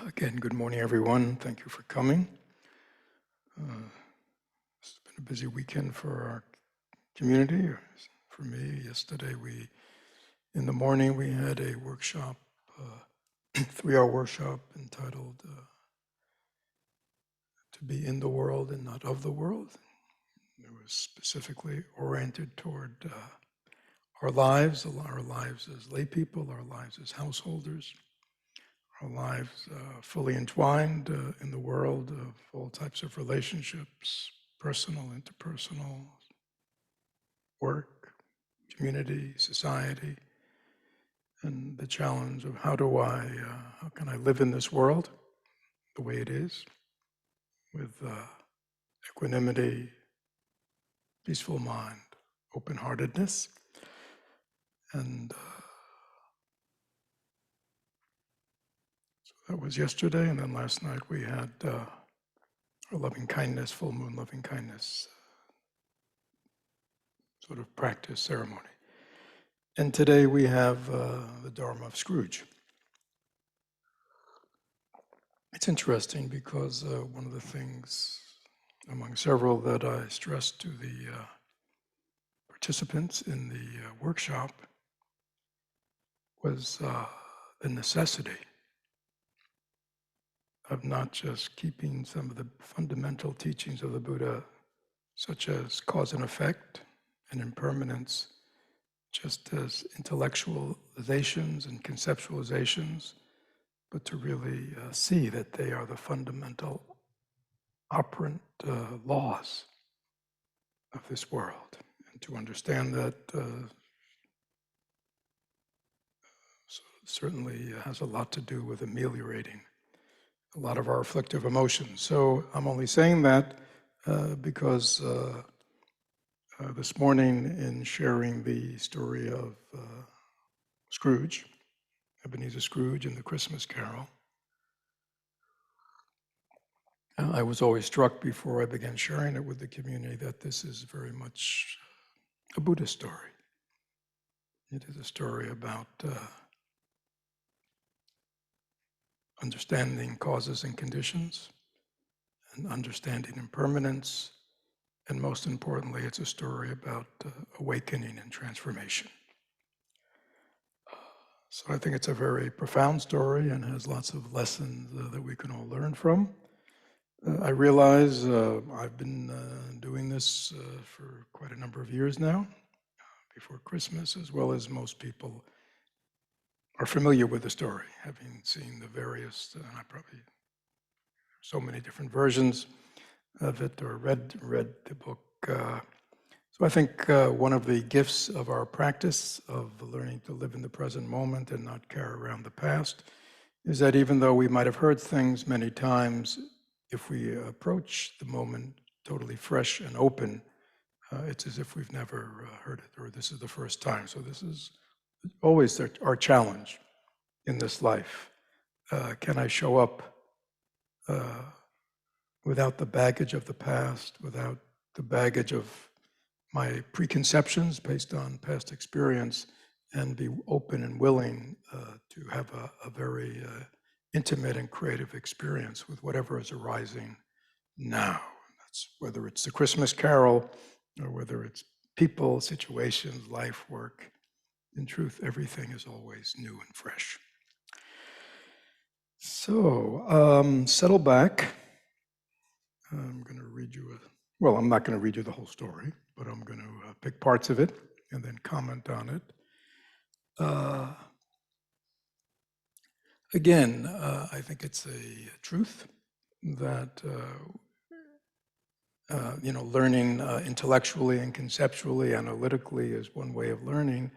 Again, good morning, everyone. Thank you for coming. It's been a busy weekend for our community. For me, yesterday in the morning, we had a workshop, 3-hour workshop entitled "To Be in the World and Not of the World." It was specifically oriented toward our lives as lay people, our lives as householders, our lives fully entwined in the world of all types of relationships, personal, interpersonal, work, community, society, and the challenge of how can I live in this world the way it is, with equanimity, peaceful mind, open-heartedness, and that was yesterday, and then last night we had our loving kindness, full moon loving kindness sort of practice ceremony. And today we have the Dharma of Scrooge. It's interesting because one of the things, among several, that I stressed to the participants in the workshop was the necessity of not just keeping some of the fundamental teachings of the Buddha, such as cause and effect and impermanence, just as intellectualizations and conceptualizations, but to really see that they are the fundamental operant laws of this world, and to understand that certainly has a lot to do with ameliorating a lot of our afflictive emotions. So I'm only saying that because this morning, in sharing the story of Scrooge, Ebenezer Scrooge in the Christmas Carol, I was always struck before I began sharing it with the community that this is very much a Buddhist story. It is a story about understanding causes and conditions, and understanding impermanence, and most importantly, it's a story about awakening and transformation. So I think it's a very profound story and has lots of lessons that we can all learn from. I realize I've been doing this for quite a number of years now, before Christmas, as well as most people are familiar with the story, having seen the various, I probably so many different versions of it, or read the book. So I think one of the gifts of our practice of learning to live in the present moment and not carry around the past is that even though we might have heard things many times, if we approach the moment totally fresh and open, it's as if we've never heard it, or this is the first time. So this is always our challenge in this life. Can I show up without the baggage of the past, without the baggage of my preconceptions based on past experience, and be open and willing to have a very intimate and creative experience with whatever is arising now. That's whether it's the Christmas Carol or whether it's people, situations, life, work. In truth, everything is always new and fresh. So settle back. I'm going to read you I'm not going to read you the whole story, but I'm going to pick parts of it and then comment on it. Again, I think it's a truth that learning intellectually and conceptually, analytically is one way of learning,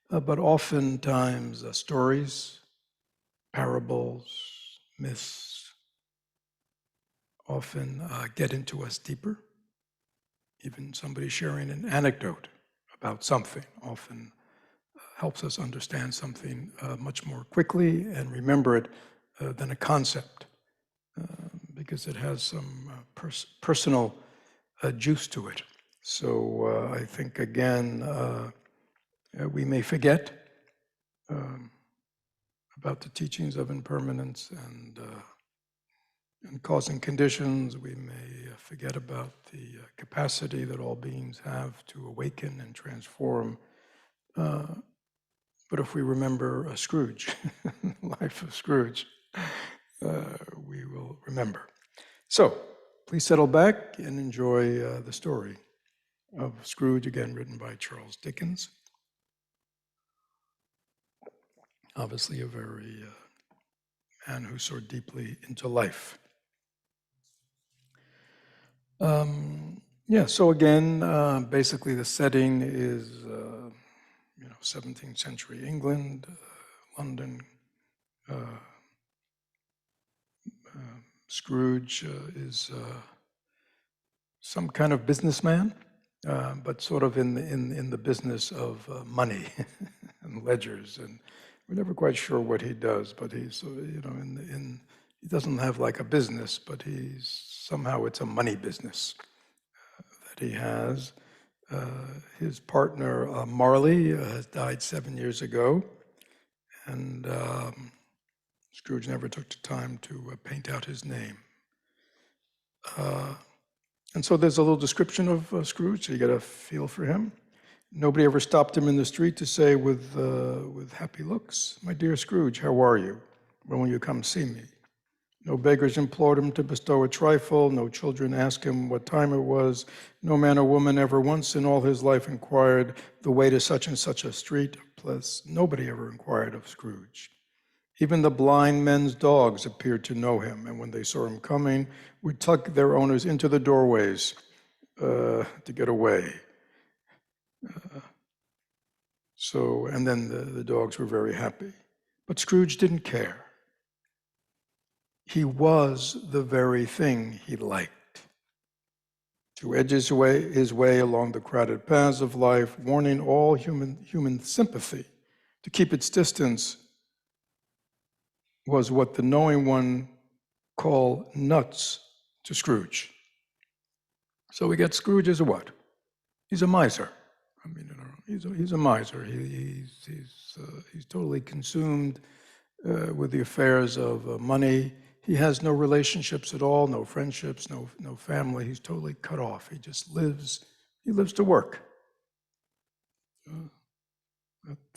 but oftentimes stories, parables, myths often get into us deeper. Even somebody sharing an anecdote about something often helps us understand something much more quickly and remember it than a concept, because it has some personal juice to it. So I think, again, we may forget about the teachings of impermanence and causing conditions. We may forget about the capacity that all beings have to awaken and transform. But if we remember Scrooge, life of Scrooge, we will remember. So please settle back and enjoy the story of Scrooge, again written by Charles Dickens. Obviously a very man who saw deeply into life. So again, basically the setting is 17th century England, London. Scrooge is some kind of businessman, but sort of in the business of money and ledgers, and we're never quite sure what he does. But he's he doesn't have like a business, but somehow it's a money business that he has. His partner Marley has died 7 years ago, and Scrooge never took the time to paint out his name. And so there's a little description of Scrooge, so you get a feel for him. Nobody ever stopped him in the street to say with happy looks, "My dear Scrooge, how are you? When will you come see me?" No beggars implored him to bestow a trifle. No children asked him what time it was. No man or woman ever once in all his life inquired the way to such and such a street. Plus, nobody ever inquired of Scrooge. Even the blind men's dogs appeared to know him, and when they saw him coming, would tuck their owners into the doorways to get away. And then the dogs were very happy. But Scrooge didn't care. He was the very thing he liked. To edge his way along the crowded paths of life, warning all human sympathy to keep its distance, was what the knowing one call nuts to Scrooge. So we get Scrooge as a what? He's a miser. I mean, he's a miser. He's totally consumed with the affairs of money. He has no relationships at all, no friendships, no family. He's totally cut off. He just lives. He lives to work.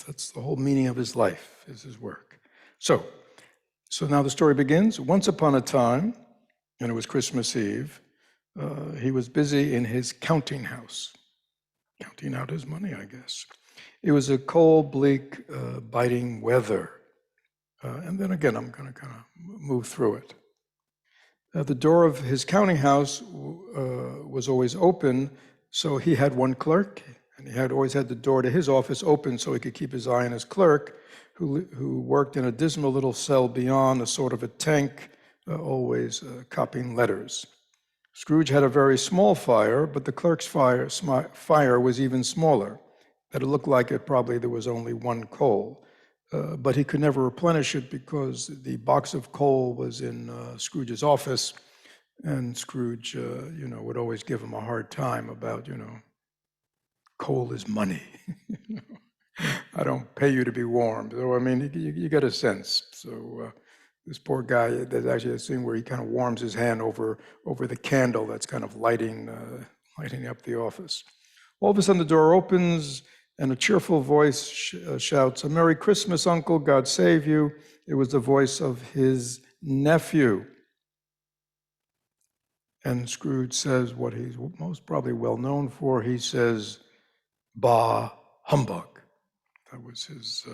That's the whole meaning of his life, is his work. So now the story begins. Once upon a time, and it was Christmas Eve, he was busy in his counting house, counting out his money, I guess. It was a cold, bleak, biting weather. And then again, I'm going to kind of move through it. The door of his counting house was always open, so he had one clerk, and he had always had the door to his office open so he could keep his eye on his clerk, who worked in a dismal little cell beyond, a sort of a tank, always copying letters. Scrooge had a very small fire, but the clerk's fire was even smaller, that it looked like there was only one coal. But he could never replenish it because the box of coal was in Scrooge's office, and Scrooge, would always give him a hard time about, coal is money. I don't pay you to be warm. So, I mean, you get a sense. So this poor guy, there's actually a scene where he kind of warms his hand over the candle that's kind of lighting up the office. All of a sudden, the door opens, and a cheerful voice shouts, "A Merry Christmas, Uncle, God save you." It was the voice of his nephew. And Scrooge says what he's most probably well known for. He says, "Bah, humbug." That was his,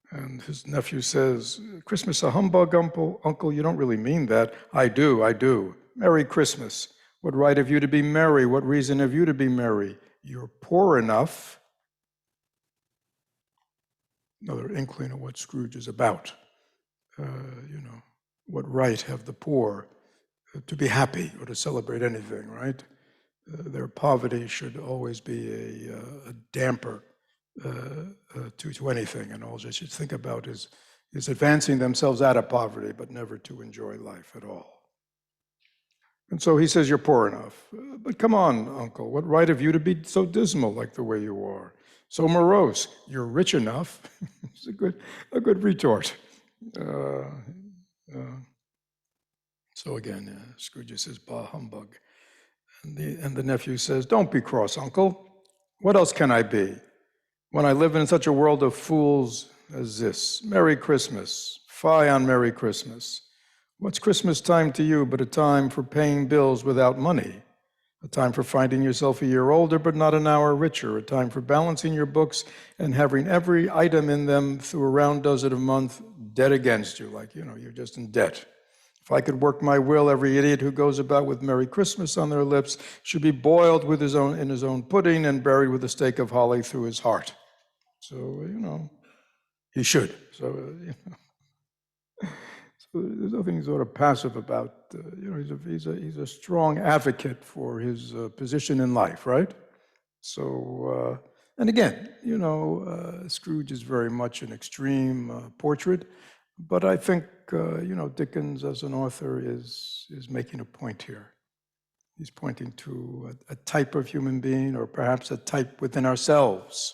and his nephew says, "Christmas a humbug, Uncle? You don't really mean that." I do. Merry Christmas. What right have you to be merry? What reason have you to be merry? You're poor enough. Another inkling of what Scrooge is about. What right have the poor to be happy or to celebrate anything, right? Their poverty should always be a damper to anything, and all they should think about is advancing themselves out of poverty, but never to enjoy life at all. And so he says, "You're poor enough. But come on, Uncle, what right have you to be so dismal like the way you are? So morose? You're rich enough." It's a good retort. Uh, uh, so again, Scrooge says, bah humbug. And the nephew says, don't be cross, uncle. What else can I be when I live in such a world of fools as this? Merry Christmas. Fie on Merry Christmas. What's Christmas time to you but a time for paying bills without money? A time for finding yourself a year older but not an hour richer, a time for balancing your books and having every item in them through a round dozen a month debt against you, like, you're just in debt. If I could work my will, every idiot who goes about with Merry Christmas on their lips should be boiled in his own pudding and buried with a stake of holly through his heart. So, he should. So, so there's nothing sort of passive about, he's a strong advocate for his position in life, right? So, and again, Scrooge is very much an extreme portrait, but I think, Dickens as an author is making a point here. He's pointing to a type of human being, or perhaps a type within ourselves.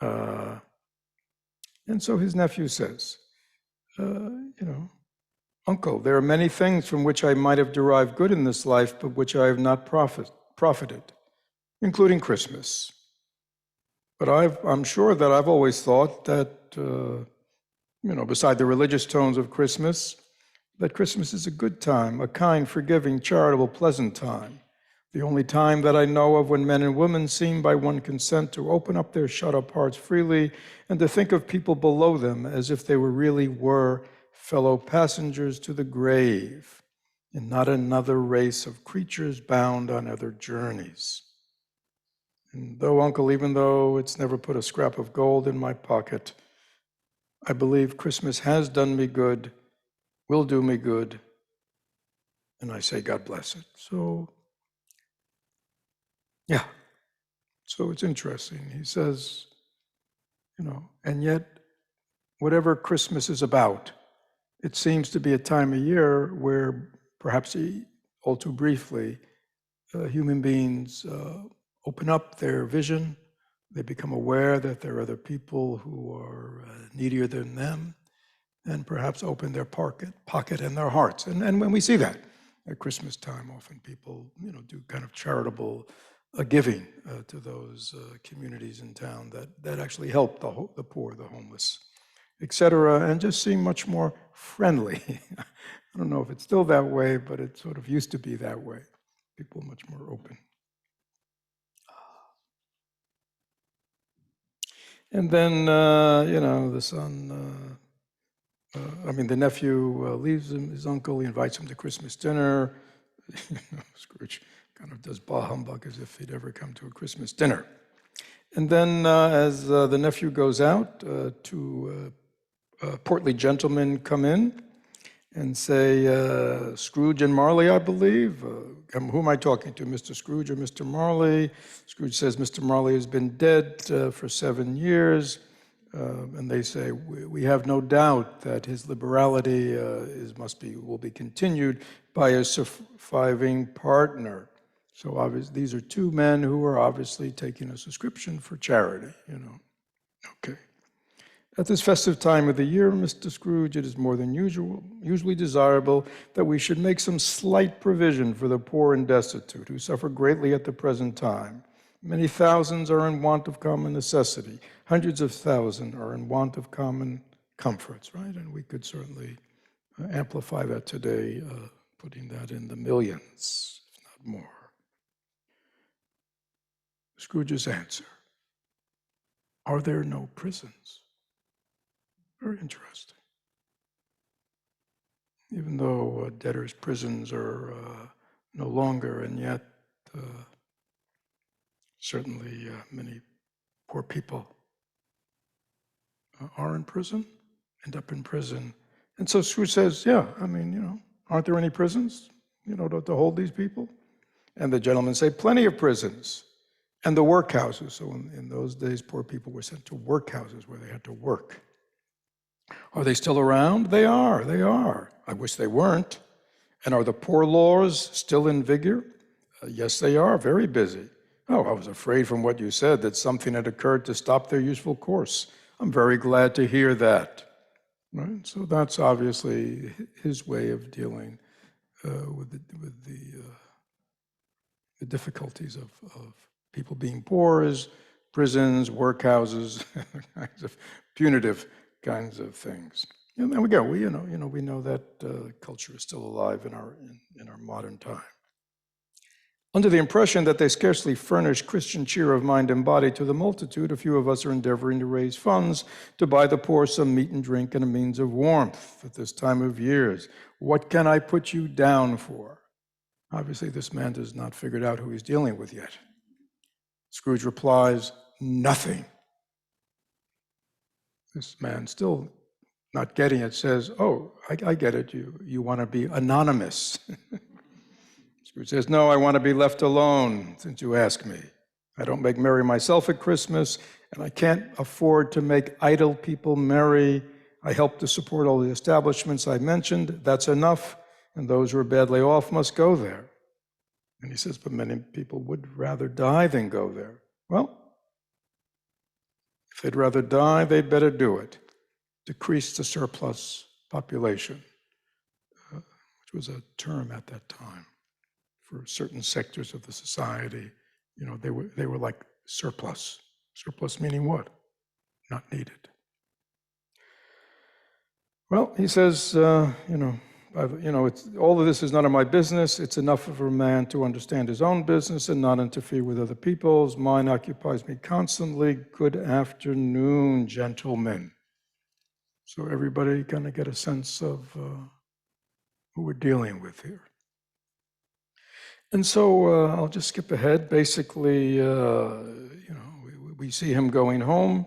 And so his nephew says, Uncle, there are many things from which I might have derived good in this life, but which I have not profited, including Christmas. But I'm sure that I've always thought that, beside the religious tones of Christmas, that Christmas is a good time, a kind, forgiving, charitable, pleasant time. The only time that I know of when men and women seem by one consent to open up their shut-up hearts freely and to think of people below them as if they really were fellow passengers to the grave, and not another race of creatures bound on other journeys. And Uncle, even though it's never put a scrap of gold in my pocket, I believe Christmas has done me good, will do me good, and I say God bless it. So, yeah. So it's interesting. He says, and yet, whatever Christmas is about, it seems to be a time of year where, perhaps all too briefly, human beings open up their vision. They become aware that there are other people who are needier than them, and perhaps open their pocket and their hearts. And when we see that at Christmas time, often people, do kind of charitable giving to those communities in town that actually help the poor, the homeless, etc., and just seem much more friendly. I don't know if it's still that way, but it sort of used to be that way. People much more open. And then, the son, the nephew leaves his uncle, he invites him to Christmas dinner. Scrooge kind of does bah humbug as if he'd ever come to a Christmas dinner. And then as the nephew goes out, two portly gentlemen come in and say, Scrooge and Marley, I believe. Who am I talking to, Mr. Scrooge or Mr. Marley? Scrooge says Mr. Marley has been dead for 7 years. And they say, we have no doubt that his liberality will be continued by his surviving partner. So obviously, these are two men who are obviously taking a subscription for charity, Okay. At this festive time of the year, Mr. Scrooge, it is more than usually desirable that we should make some slight provision for the poor and destitute who suffer greatly at the present time. Many thousands are in want of common necessity. Hundreds of thousands are in want of common comforts, right? And we could certainly amplify that today, putting that in the millions, if not more. Scrooge's answer: are there no prisons? Very interesting. Even though debtors' prisons are no longer, and yet certainly many poor people are in prison, end up in prison. And so Scrooge says, yeah, aren't there any prisons, to hold these people? And the gentlemen say, plenty of prisons. And the workhouses. So in those days, poor people were sent to workhouses where they had to work. Are they still around? They are. I wish they weren't. And are the poor laws still in vigor? Yes, they are, very busy. Oh, I was afraid from what you said that something had occurred to stop their useful course. I'm very glad to hear that. right? So that's obviously his way of dealing with the difficulties of people being poor, is prisons, workhouses, kinds of punitive kinds of things. And then we go. We know that culture is still alive in our modern time. Under the impression that they scarcely furnish Christian cheer of mind and body to the multitude, a few of us are endeavoring to raise funds to buy the poor some meat and drink and a means of warmth at this time of years. What can I put you down for? Obviously, this man has not figured out who he's dealing with yet. Scrooge replies, nothing. This man, still not getting it, says, oh, I get it. You want to be anonymous. Scrooge says, no, I want to be left alone since you ask me. I don't make merry myself at Christmas, and I can't afford to make idle people merry. I help to support all the establishments I mentioned. That's enough, and those who are badly off must go there. And he says, but many people would rather die than go there. Well, if they'd rather die, they'd better do it. Decrease the surplus population, which was a term at that time for certain sectors of the society. They were like surplus. Surplus meaning what? Not needed. Well, he says, it's, all of this is none of my business. It's enough of a man to understand his own business and not interfere with other people's. Mine occupies me constantly. Good afternoon, gentlemen. So everybody kind of get a sense of who we're dealing with here. And so I'll just skip ahead. Basically, we see him going home.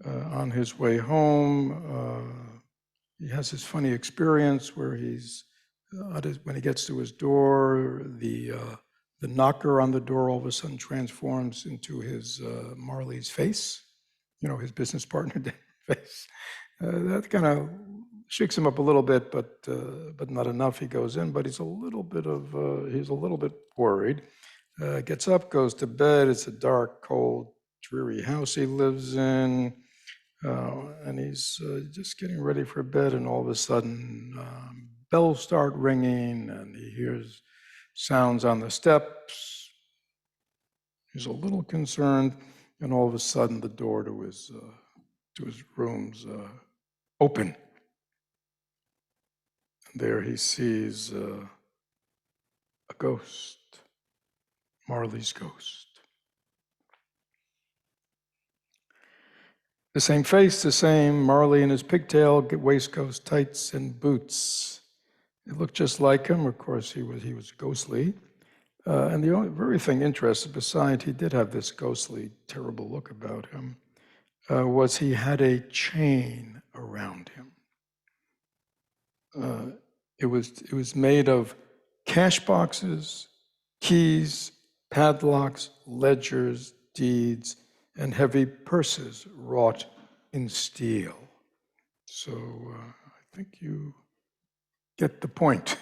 On his way home, he has this funny experience where when he gets to his door, the knocker on the door all of a sudden transforms into his Marley's face, his business partner face. That kind of shakes him up a little bit, but not enough. He goes in, but he's a little bit worried. Gets up, goes to bed. It's a dark, cold, dreary house he lives in. And he's just getting ready for bed, and all of a sudden, bells start ringing, and he hears sounds on the steps. He's a little concerned, and all of a sudden, the door to his room's open. And there he sees a ghost, Marley's ghost. The same face, the same Marley in his pigtail, waistcoats, tights, and boots. It looked just like him. Of course, he was ghostly. And the only very thing interesting, besides he did have this ghostly, terrible look about him, was he had a chain around him. It was made of cash boxes, keys, padlocks, ledgers, deeds, and heavy purses wrought in steel. So I think you get the point.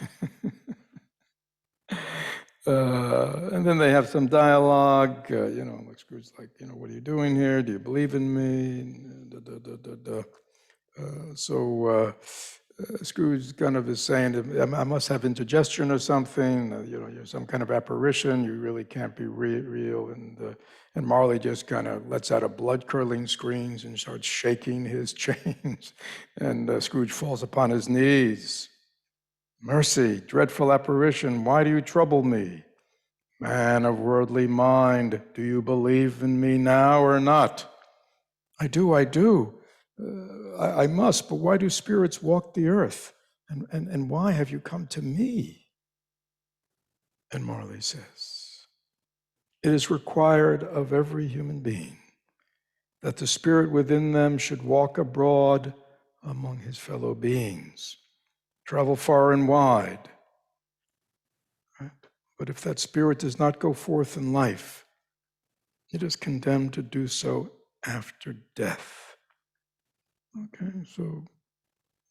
And then they have some dialogue, like Scrooge's like, what are you doing here? Do you believe in me? Scrooge kind of is saying, I must have indigestion or something, you're some kind of apparition, you really can't be real. And Marley just kind of lets out a blood-curdling screams and starts shaking his chains. And Scrooge falls upon his knees. Mercy, dreadful apparition, why do you trouble me? Man of worldly mind, do you believe in me now or not? I do. I must, but why do spirits walk the earth? And why have you come to me? And Marley says, it is required of every human being that the spirit within them should walk abroad among his fellow beings, travel far and wide. Right? But if that spirit does not go forth in life, it is condemned to do so after death. Okay, so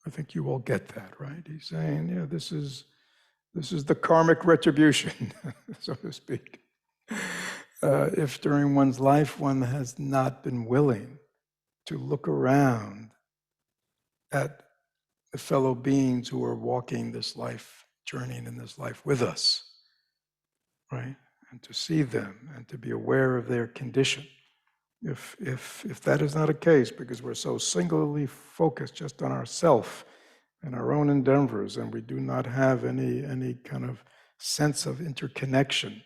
I think you all get that, right? He's saying, this is the karmic retribution, so to speak. If during one's life one has not been willing to look around at the fellow beings who are walking this life, journeying in this life with us, right? And to see them and to be aware of their condition. If that is not a case, because we're so singularly focused just on ourself and our own endeavors, and we do not have any kind of sense of interconnection,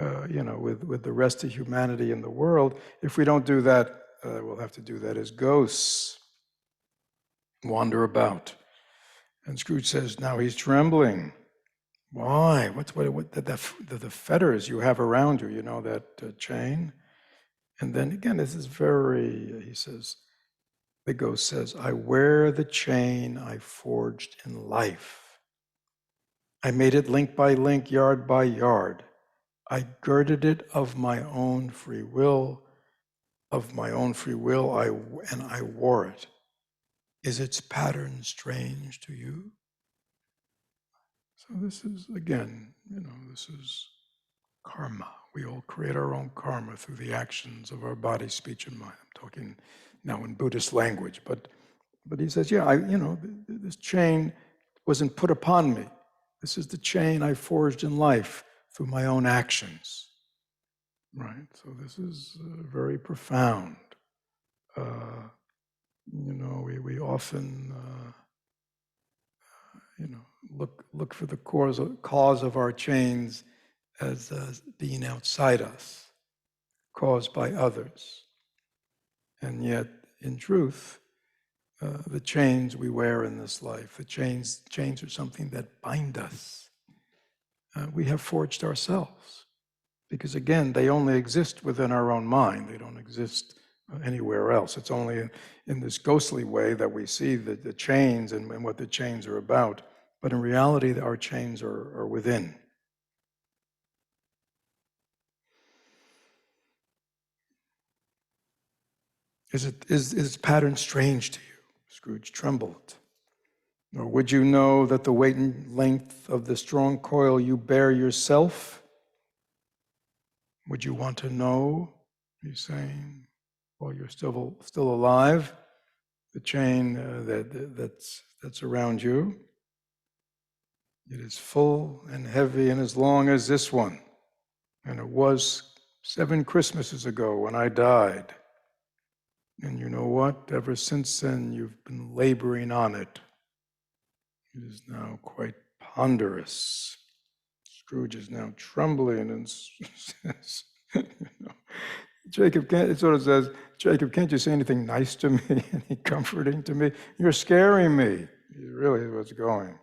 with the rest of humanity in the world, if we don't do that, we'll have to do that as ghosts, wander about. And Scrooge says, now he's trembling. Why? What the fetters you have around you, that chain? And then again, this is he says, the ghost says, I wear the chain I forged in life. I made it link by link, yard by yard. I girded it of my own free will. Of my own free will, I wore it. Is its pattern strange to you? So this is, again, this is karma. We all create our own karma through the actions of our body, speech, and mind. I'm talking now in Buddhist language, but he says, yeah, this chain wasn't put upon me. This is the chain I forged in life through my own actions, right? So this is very profound. We often, look for the cause of our chains as being outside us, caused by others. And yet, in truth, the chains we wear in this life, the chains are something that bind us. We have forged ourselves. Because again, they only exist within our own mind. They don't exist anywhere else. It's only in this ghostly way that we see the chains and what the chains are about. But in reality, our chains are within. Is pattern strange to you? Scrooge trembled. Or would you know that the weight and length of the strong coil you bear yourself? Would you want to know? He's saying, while you're still alive, the chain that's around you. It is full and heavy and as long as this one. And it was 7 Christmases ago when I died. And you know what? Ever since then, you've been laboring on it. It is now quite ponderous. Scrooge is now trembling and says, Jacob, it sort of says, Jacob, can't you say anything nice to me, any comforting to me? You're scaring me. Is really what's going.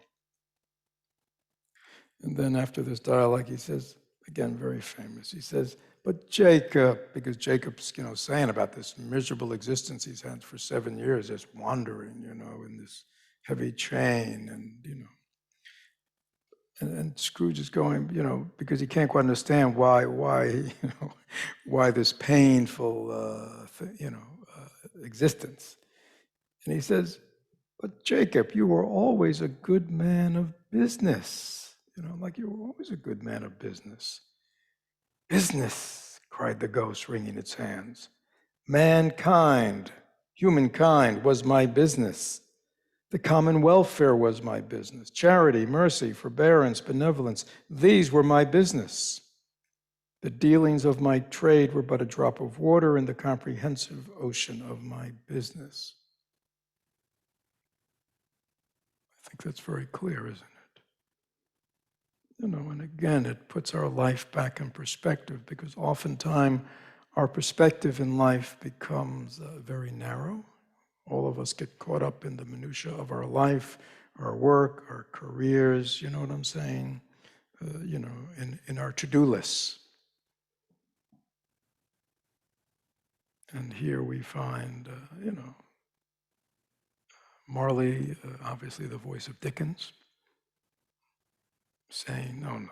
And then after this dialogue, he says, again, very famous, he says, but Jacob, because Jacob's, saying about this miserable existence he's had for 7 years, just wandering, in this heavy chain, and Scrooge is going, because he can't quite understand why this painful, existence. And he says, but Jacob, you were always a good man of business. Like you were always a good man of business. Business, cried the ghost, wringing its hands. Mankind, humankind, was my business. The common welfare was my business. Charity, mercy, forbearance, benevolence, these were my business. The dealings of my trade were but a drop of water in the comprehensive ocean of my business. I think that's very clear, isn't it? And again, it puts our life back in perspective, because oftentimes our perspective in life becomes very narrow. All of us get caught up in the minutia of our life, our work, our careers, you know what I'm saying? In our to-do lists. And here we find, Marley, obviously the voice of Dickens, saying, no.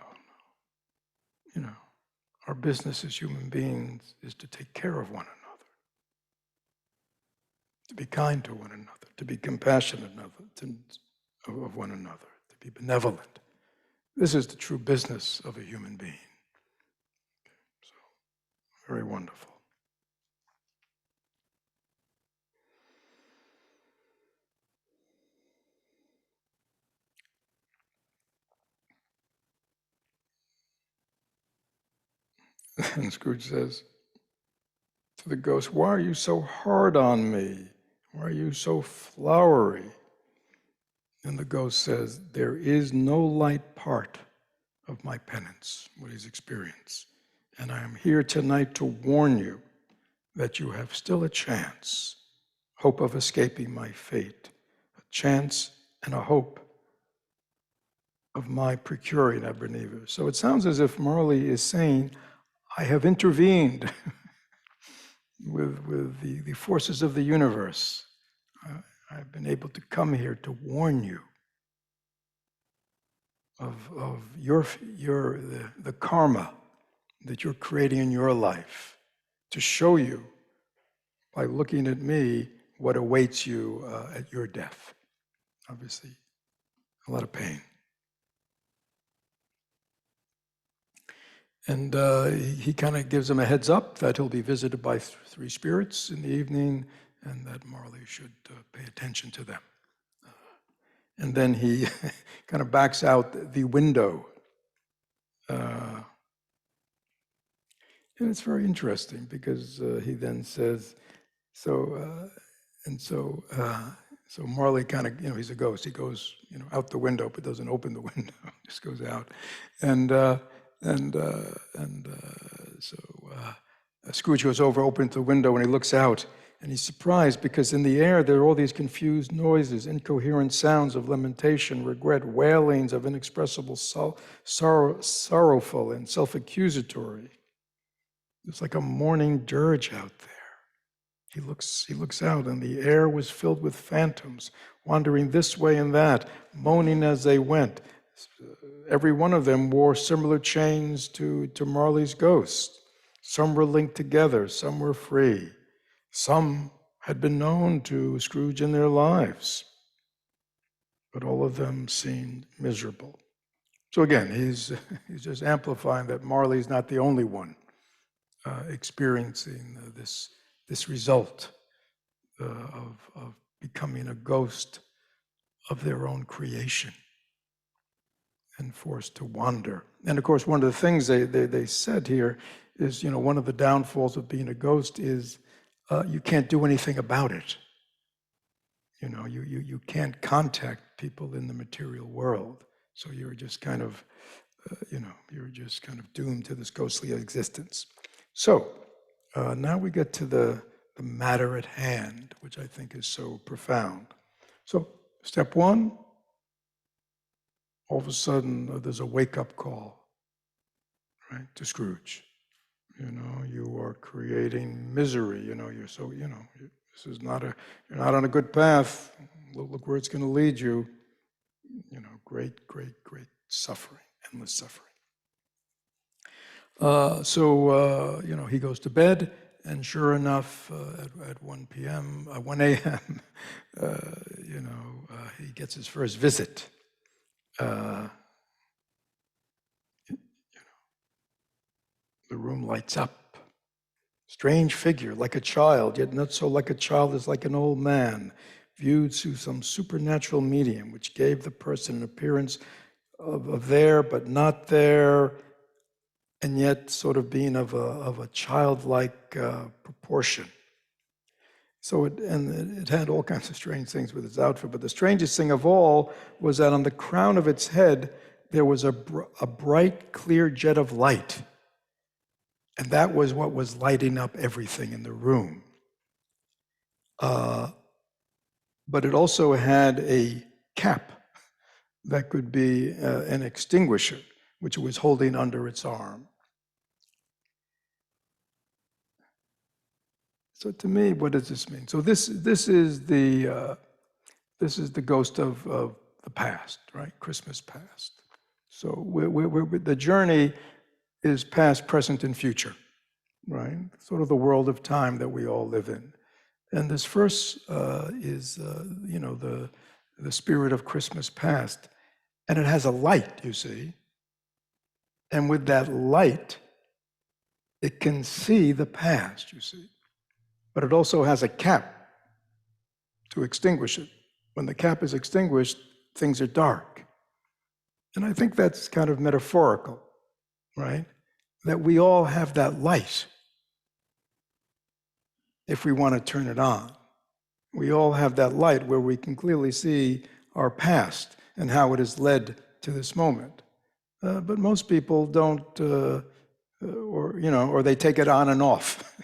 Our business as human beings is to take care of one another, to be kind to one another, to be compassionate of one another, to be benevolent. This is the true business of a human being. So, very wonderful. And Scrooge says to the ghost, "Why are you so hard on me? Why are you so flowery?" And the ghost says, "There is no light part of my penance," what he's experienced. "And I am here tonight to warn you that you have still a chance, hope of escaping my fate, a chance and a hope of my procuring Ebenezer." So it sounds as if Marley is saying, I have intervened with the forces of the universe. I've been able to come here to warn you of the karma that you're creating in your life, to show you by looking at me what awaits you at your death. Obviously, a lot of pain. And he kind of gives him a heads up that he'll be visited by three spirits in the evening, and that Marley should pay attention to them. And then he kind of backs out the window. And it's very interesting because he then says, so Marley kind of, he's a ghost. He goes, out the window, but doesn't open the window. Just goes out, Scrooge goes over, opens the window, and he looks out, and he's surprised because in the air there are all these confused noises, incoherent sounds of lamentation, regret, wailings of inexpressible sorrowful and self-accusatory. It's like a morning dirge out there. He looks out, and the air was filled with phantoms, wandering this way and that, moaning as they went. Every one of them wore similar chains to Marley's ghost. Some were linked together, some were free. Some had been known to Scrooge in their lives, but all of them seemed miserable. So again, he's just amplifying that Marley's not the only one experiencing this result of becoming a ghost of their own creation and forced to wander. And of course, one of the things they said here is, one of the downfalls of being a ghost is you can't do anything about it. You can't contact people in the material world. So you're just kind of, doomed to this ghostly existence. So now we get to the matter at hand, which I think is so profound. So step one, all of a sudden there's a wake-up call, right, to Scrooge. You are creating misery. This is not you're not on a good path. Look where it's going to lead you. Great suffering, endless suffering. He goes to bed, and sure enough, at 1 a.m., he gets his first visit. The room lights up. Strange figure, like a child, yet not so like a child as like an old man, viewed through some supernatural medium, which gave the person an appearance of there, but not there, and yet sort of being of a childlike proportion. So it had all kinds of strange things with its outfit, but the strangest thing of all was that on the crown of its head, there was a bright, clear jet of light. And that was what was lighting up everything in the room. But it also had a cap that could be an extinguisher, which it was holding under its arm. So to me, what does this mean? So this is the ghost of the past, right? Christmas past. So the journey is past, present, and future, right? Sort of the world of time that we all live in. And this verse is, the spirit of Christmas past. And it has a light, you see. And with that light, it can see the past, you see. But it also has a cap to extinguish it. When the cap is extinguished, things are dark. And I think that's kind of metaphorical, right? that we all have that light if we want to turn it on. We all have that light where we can clearly see our past and how it has led to this moment. But most people don't, or they take it on and off.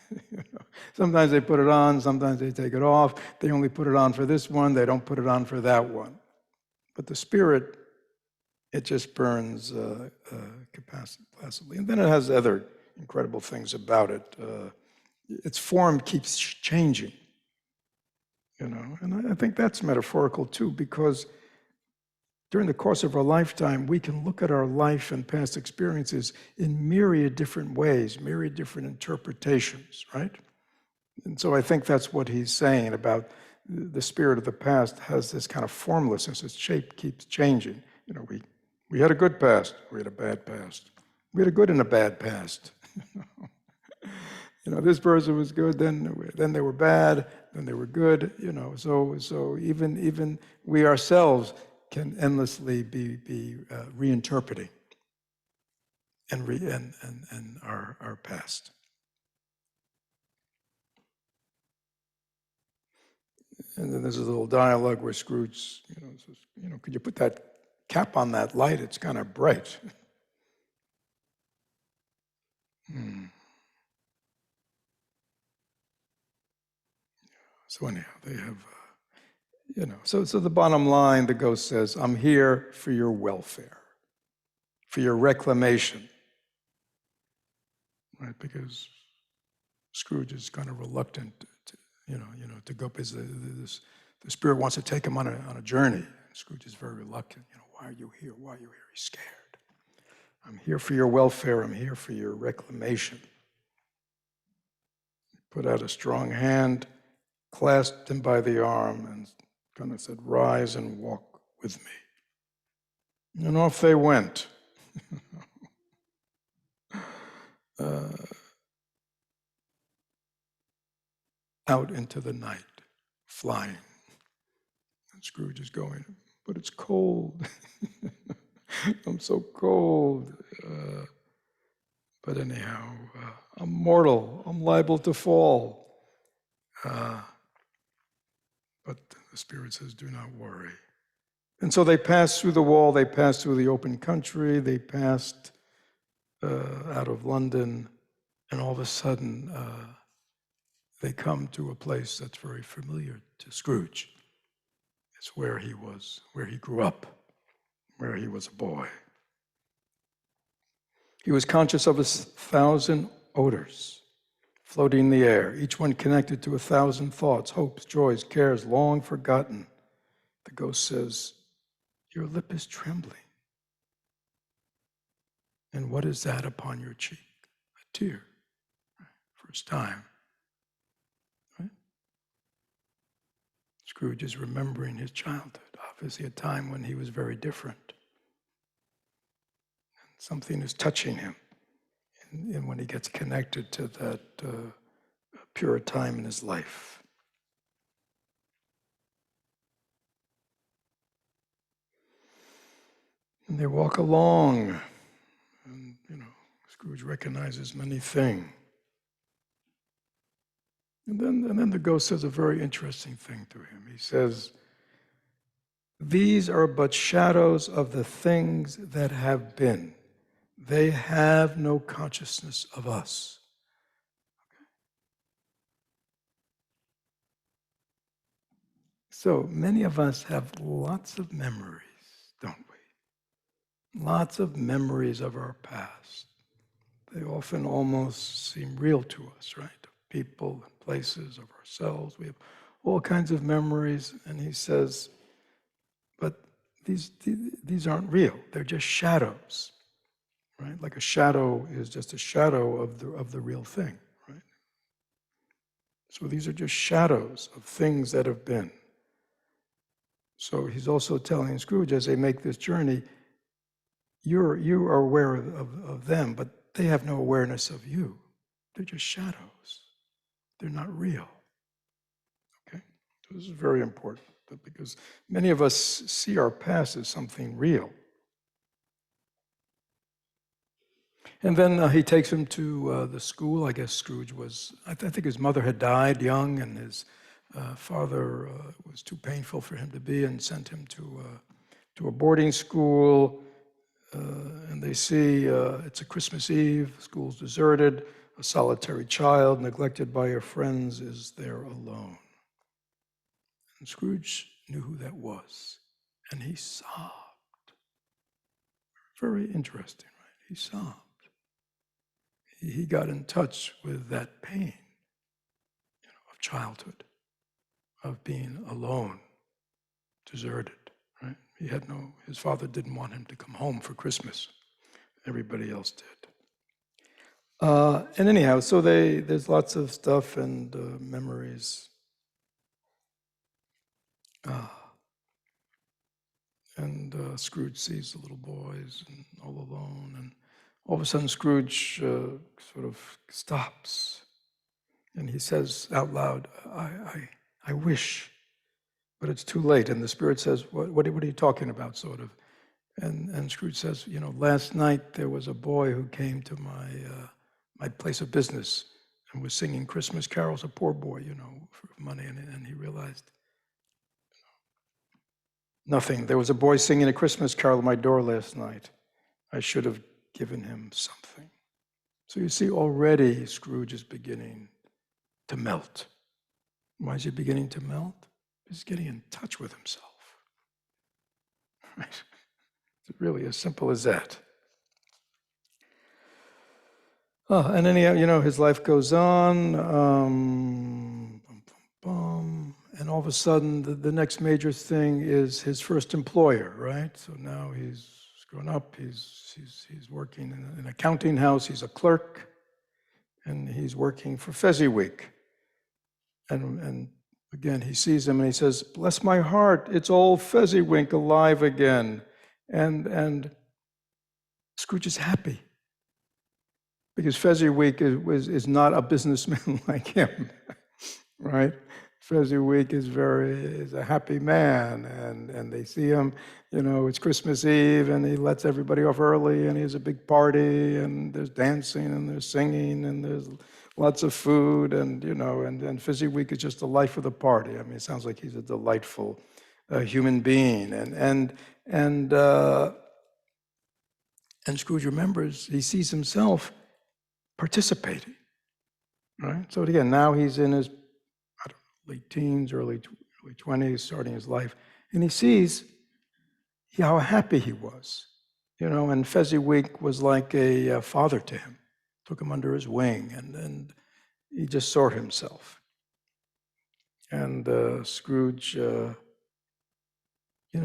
Sometimes they put it on, sometimes they take it off. They only put it on for this one, they don't put it on for that one. But the spirit, it just burns passively. And then it has other incredible things about it. Its form keeps changing, and I think that's metaphorical too, because during the course of our lifetime, we can look at our life and past experiences in myriad different ways, myriad different interpretations, right? And so I think that's what he's saying about the spirit of the past has this kind of formlessness. Its shape keeps changing. We had a good past. We had a bad past. We had a good and a bad past. This person was good, then they were bad, then they were good. So even we ourselves can endlessly be reinterpreting and our past. And then there's a little dialogue where Scrooge, says, could you put that cap on that light? It's kind of bright. So anyhow, they have, so the bottom line, the ghost says, I'm here for your welfare, for your reclamation, right? Because Scrooge is kind of reluctant to go, because the spirit wants to take him on a journey. Scrooge is very reluctant. Why are you here? Why are you here? He's scared. I'm here for your welfare. I'm here for your reclamation. He put out a strong hand, clasped him by the arm, and kind of said, rise and walk with me. And off they went. Out into the night, flying. And Scrooge is going, but it's cold. I'm so cold. But anyhow, I'm mortal. I'm liable to fall. But the Spirit says, do not worry. And so they passed through the wall. They passed through the open country. They passed out of London. And all of a sudden, they come to a place that's very familiar to Scrooge. It's where he was, where he grew up, where he was a boy. He was conscious of 1,000 odors floating in the air, each one connected to 1,000 thoughts, hopes, joys, cares, long forgotten. The ghost says, your lip is trembling. And what is that upon your cheek? A tear. First time. Right? Scrooge is remembering his childhood, obviously a time when he was very different. Something is touching him, and when he gets connected to that pure time in his life. And they walk along, and Scrooge recognizes many things. And then the ghost says a very interesting thing to him. He says, these are but shadows of the things that have been. They have no consciousness of us. Okay. So many of us have lots of memories, don't we? Lots of memories of our past. They often almost seem real to us, right? Of people and places, of ourselves. We have all kinds of memories, and he says, but these aren't real. They're just shadows. Right? Like a shadow is just a shadow of the real thing, right? So these are just shadows of things that have been. So he's also telling Scrooge, as they make this journey, you are aware of them, but they have no awareness of you. They're just shadows. They're not real. Okay? So this is very important, because many of us see our past as something real. And then he takes him to the school. I guess Scrooge was, I think his mother had died young, and his father was too painful for him to be, and sent him to a boarding school. And they see it's a Christmas Eve, school's deserted, a solitary child, neglected by her friends, is there alone. And Scrooge knew who that was, and he sobbed. Very interesting, right? He sobbed. He got in touch with that pain, of childhood, of being alone, deserted, right? His father didn't want him to come home for Christmas. Everybody else did. And anyhow, so there's lots of stuff and memories. And Scrooge sees the little boys and all alone, and all of a sudden Scrooge sort of stops, and he says out loud, I wish, but it's too late. And the Spirit says, what are you talking about, sort of? And Scrooge says, last night there was a boy who came to my place of business and was singing Christmas carols, a poor boy, for money, and he realized nothing. There was a boy singing a Christmas carol at my door last night. I should have given him something. So you see, already Scrooge is beginning to melt. Why is he beginning to melt? He's getting in touch with himself. Right? It's really as simple as that. And then, his life goes on. And all of a sudden, the next major thing is his first employer, right? So now he's grown up. He's working in an accounting house. He's a clerk, and he's working for Fezziwig. And again, he sees him and he says, "Bless my heart, it's old Fezziwig alive again." And Scrooge is happy, because Fezziwig is not a businessman like him, right? Fezziwig is a happy man, and they see him, it's Christmas Eve, and he lets everybody off early, and he has a big party, and there's dancing, and there's singing, and there's lots of food, and Fezziwig is just the life of the party. I mean, it sounds like he's a delightful human being, and Scrooge remembers, he sees himself participating, right? So again, now he's in his late teens, early 20s, starting his life, and he sees how happy he was, and Fezziwig was like a father to him, took him under his wing, and he just saw himself. And Scrooge,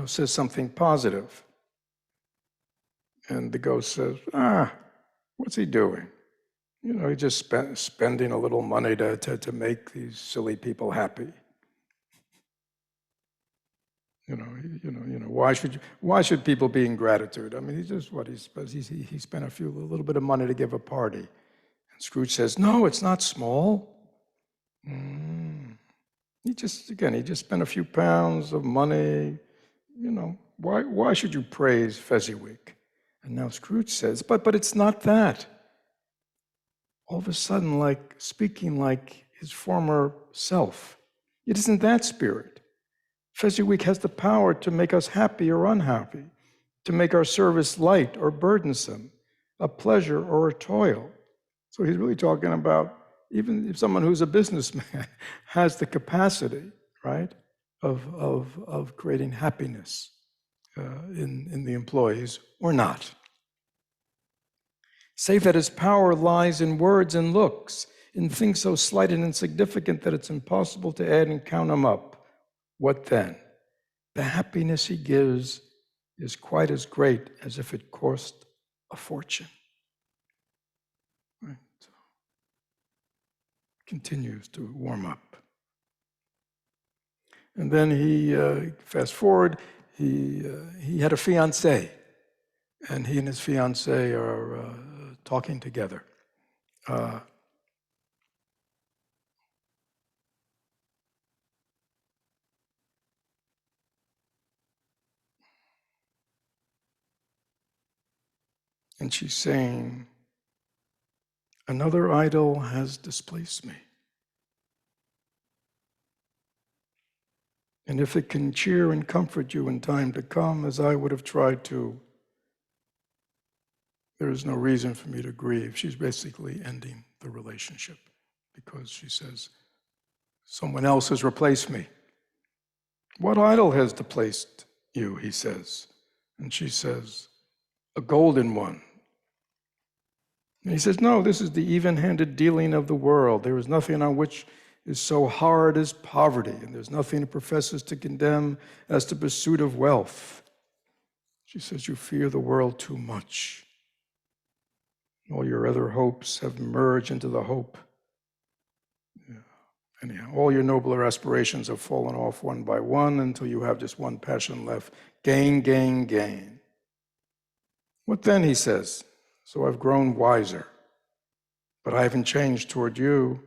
says something positive, and the ghost says, what's he doing? He just spending a little money to make these silly people happy. Why should people be in gratitude? I mean, he spent a little bit of money to give a party. And Scrooge says, no, it's not small. He just spent a few pounds of money. Why should you praise Fezziwig? And now Scrooge says, but it's not that. All of a sudden, like speaking like his former self. It isn't that spirit. Fezziwig has the power to make us happy or unhappy, to make our service light or burdensome, a pleasure or a toil. So he's really talking about, even if someone who's a businessman has the capacity, right, of creating happiness in the employees or not. Save that his power lies in words and looks, in things so slight and insignificant that it's impossible to add and count them up. What then? The happiness he gives is quite as great as if it cost a fortune. Right? So, continues to warm up. And then he, fast forward, he had a fiancée, and he and his fiancée are talking together. And she's saying, Another idol has displaced me. And if it can cheer and comfort you in time to come, as I would have tried to, there is no reason for me to grieve. She's basically ending the relationship because she says, someone else has replaced me. What idol has displaced you, he says. And she says, a golden one. And he says, no, this is the even-handed dealing of the world. There is nothing on which is so hard as poverty, and there's nothing it professes to condemn as the pursuit of wealth. She says, you fear the world too much. All your other hopes have merged into the hope. Yeah. Anyhow, all your nobler aspirations have fallen off one by one until you have just one passion left. Gain, gain, gain. What then, he says? So I've grown wiser, but I haven't changed toward you.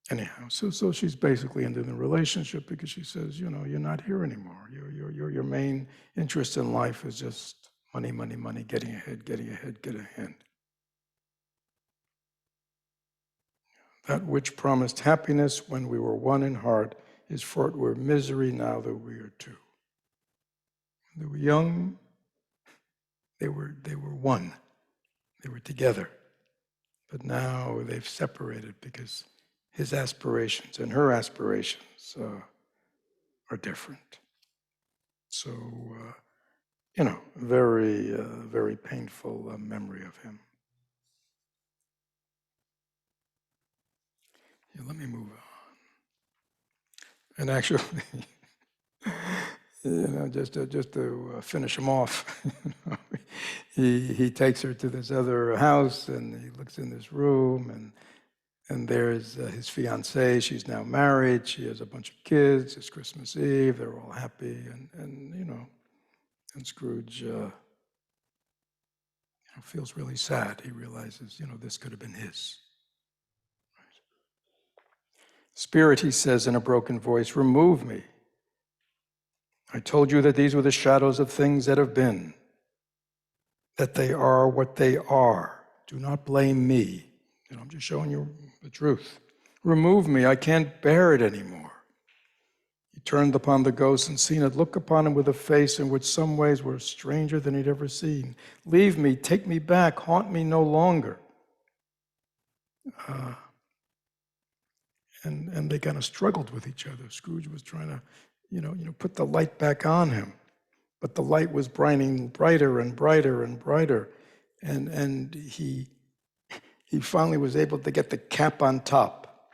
Anyhow, so she's basically ending the relationship because she says, you're not here anymore. Your main interest in life is just money, money, money, getting ahead, getting ahead, getting ahead. That which promised happiness when we were one in heart is fraught with misery now that we are two. When they were young, they were one. They were together. But now they've separated because his aspirations and her aspirations are different. So, very, very painful memory of him. Yeah, let me move on. And actually, just to finish him off, he takes her to this other house, and he looks in this room, and there's his fiancée. She's now married. She has a bunch of kids. It's Christmas Eve. They're all happy, and Scrooge feels really sad. He realizes, this could have been his. Spirit, he says in a broken voice, remove me. I told you that these were the shadows of things that have been, that they are what they are. Do not blame me. I'm just showing you the truth. Remove me. I can't bear it anymore. He turned upon the ghost and seen it look upon him with a face in which some ways were stranger than he'd ever seen. Leave me. Take me back. Haunt me no longer. And they kind of struggled with each other. Scrooge was trying to, put the light back on him. But the light was brighter and brighter and brighter. And he finally was able to get the cap on top.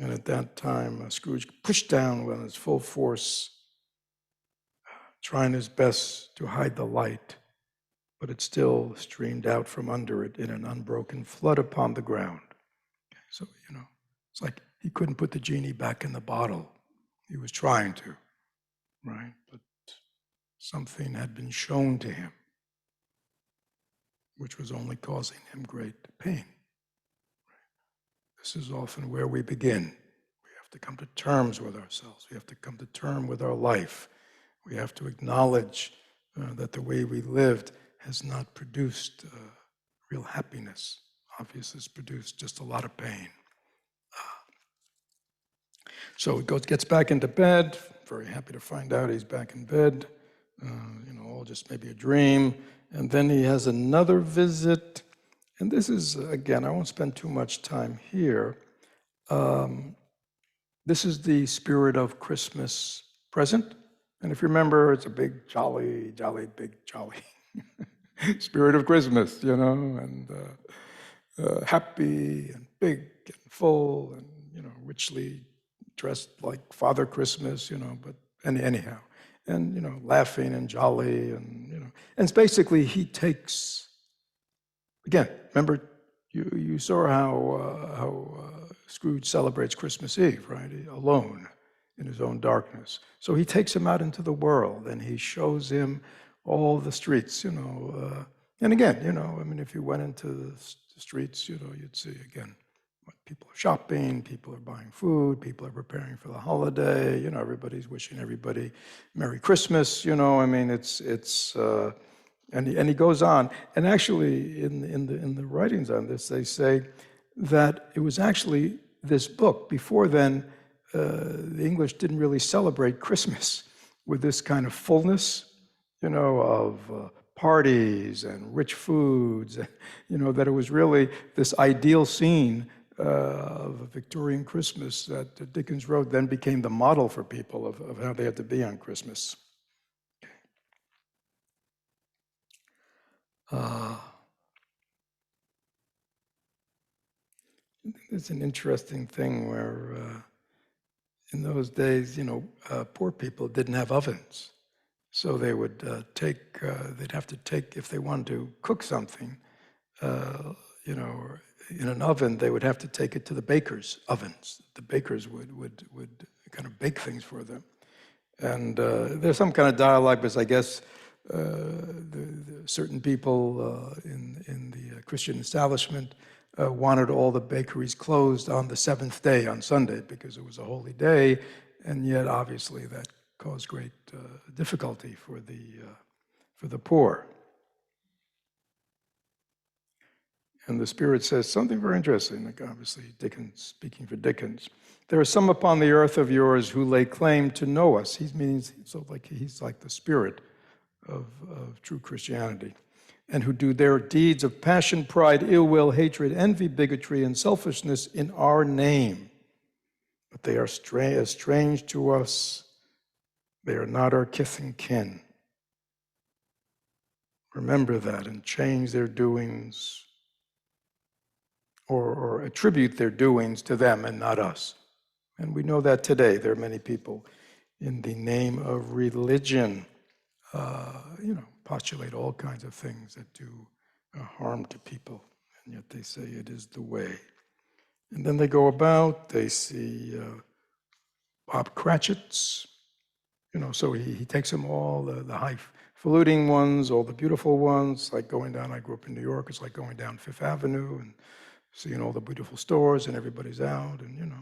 And at that time, Scrooge pushed down with his full force, trying his best to hide the light, but it still streamed out from under it in an unbroken flood upon the ground. So, it's like he couldn't put the genie back in the bottle. He was trying to, right? But something had been shown to him, which was only causing him great pain. This is often where we begin. We have to come to terms with ourselves. We have to come to terms with our life. We have to acknowledge that the way we lived has not produced real happiness. Obviously, it's produced just a lot of pain. So he gets back into bed, very happy to find out he's back in bed, all just maybe a dream. And then he has another visit. And this is, again, I won't spend too much time here. This is the spirit of Christmas present. And if you remember, it's a big, jolly, big, jolly spirit of Christmas, and happy and big and full and, richly dressed like Father Christmas, but anyhow. And, laughing and jolly and, and it's basically he takes, again, remember, you saw how Scrooge celebrates Christmas Eve, right? Alone in his own darkness. So he takes him out into the world and he shows him all the streets, and again, if you went into the streets, you'd see again, people are shopping, people are buying food, people are preparing for the holiday, everybody's wishing everybody Merry Christmas, it's And he goes on, and actually in the writings on this, they say that it was actually this book. Before then, the English didn't really celebrate Christmas with this kind of fullness, of parties and rich foods, that it was really this ideal scene of a Victorian Christmas that Dickens wrote, then became the model for people of how they had to be on Christmas. It's an interesting thing where in those days, poor people didn't have ovens. So they would they'd have to take, if they wanted to cook something, or in an oven, they would have to take it to the baker's ovens. The bakers would kind of bake things for them. And there's some kind of dialogue, because I guess the certain people in the Christian establishment wanted all the bakeries closed on the seventh day, on Sunday, because it was a holy day, and yet obviously that caused great difficulty for the poor. And the Spirit says something very interesting, like obviously Dickens, speaking for Dickens. There are some upon the earth of yours who lay claim to know us. He means, so like he's like the Spirit of true Christianity, and who do their deeds of passion, pride, ill will, hatred, envy, bigotry, and selfishness in our name. But they are strange to us. They are not our kith and kin. Remember that and change their doings, or attribute their doings to them and not us. And we know that today. There are many people in the name of religion, postulate all kinds of things that do harm to people, and yet they say it is the way. And then they go about, they see Bob Cratchit's, so he takes them all, the highfalutin ones, all the beautiful ones, like going down, I grew up in New York, it's like going down Fifth Avenue and seeing all the beautiful stores, and everybody's out, and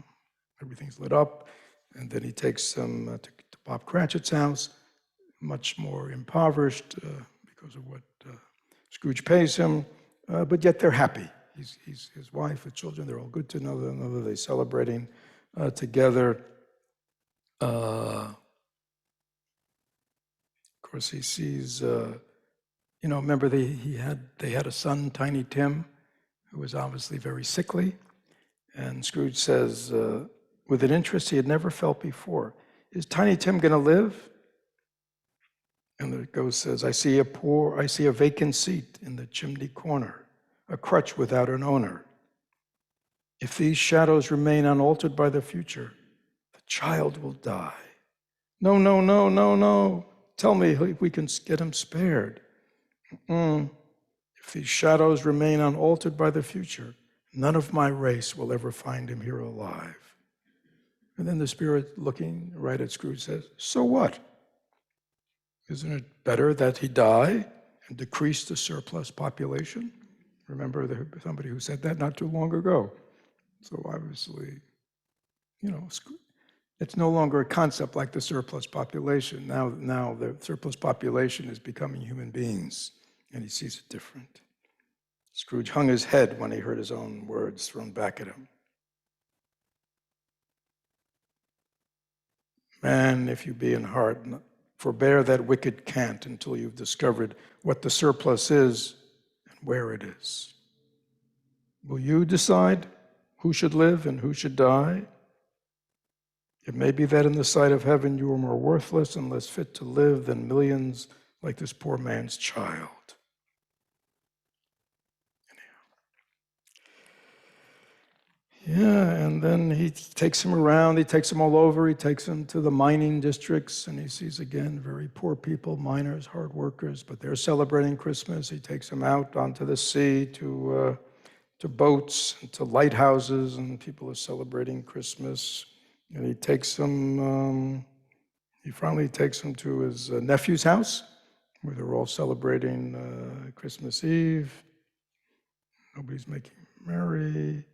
everything's lit up. And then he takes them to Bob Cratchit's house, much more impoverished because of what Scrooge pays him, but yet they're happy. He's his wife, his children, they're all good to another. They're celebrating together. Of course, he sees, remember they had a son, Tiny Tim, who was obviously very sickly. And Scrooge says, with an interest he had never felt before, is Tiny Tim going to live? And the ghost says, I see a vacant seat in the chimney corner, a crutch without an owner. If these shadows remain unaltered by the future, the child will die. No, no, no, no, no. Tell me if we can get him spared. If these shadows remain unaltered by the future, none of my race will ever find him here alive. And then the Spirit, looking right at Scrooge, says, so what? Isn't it better that he die and decrease the surplus population? Remember somebody who said that not too long ago. So obviously, it's no longer a concept like the surplus population. Now the surplus population is becoming human beings, and he sees it different. Scrooge hung his head when he heard his own words thrown back at him. Man, if you be in heart, forbear that wicked cant until you've discovered what the surplus is and where it is. Will you decide who should live and who should die? It may be that in the sight of heaven you are more worthless and less fit to live than millions like this poor man's child. Yeah, and then he takes him around, he takes him all over, he takes him to the mining districts, and he sees again very poor people, miners, hard workers, but they're celebrating Christmas. He takes them out onto the sea to boats, and to lighthouses, and people are celebrating Christmas. And he takes them, he finally takes them to his nephew's house, where they're all celebrating Christmas Eve. Nobody's making merry.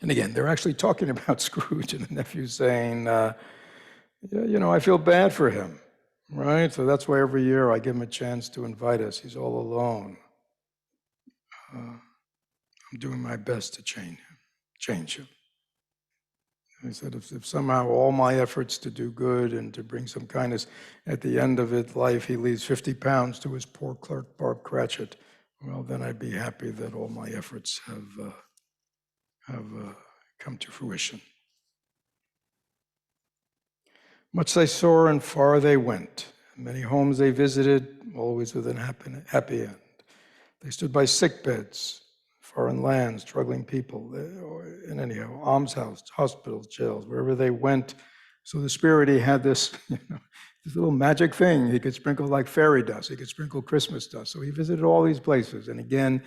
And again, they're actually talking about Scrooge, and the nephew's saying, I feel bad for him. right? So that's why every year I give him a chance to invite us. He's all alone. I'm doing my best to change him. He said, if somehow all my efforts to do good and to bring some kindness, at the end of his life, he leaves 50 pounds to his poor clerk, Barb Cratchit, well, then I'd be happy that all my efforts have come to fruition. Much they saw and far they went. Many homes they visited, always with an happy end. They stood by sick beds, foreign lands, struggling people, and anyhow, almshouses, hospitals, jails, wherever they went. So the Spirit, he had this, this little magic thing. He could sprinkle like fairy dust. He could sprinkle Christmas dust. So he visited all these places. And again,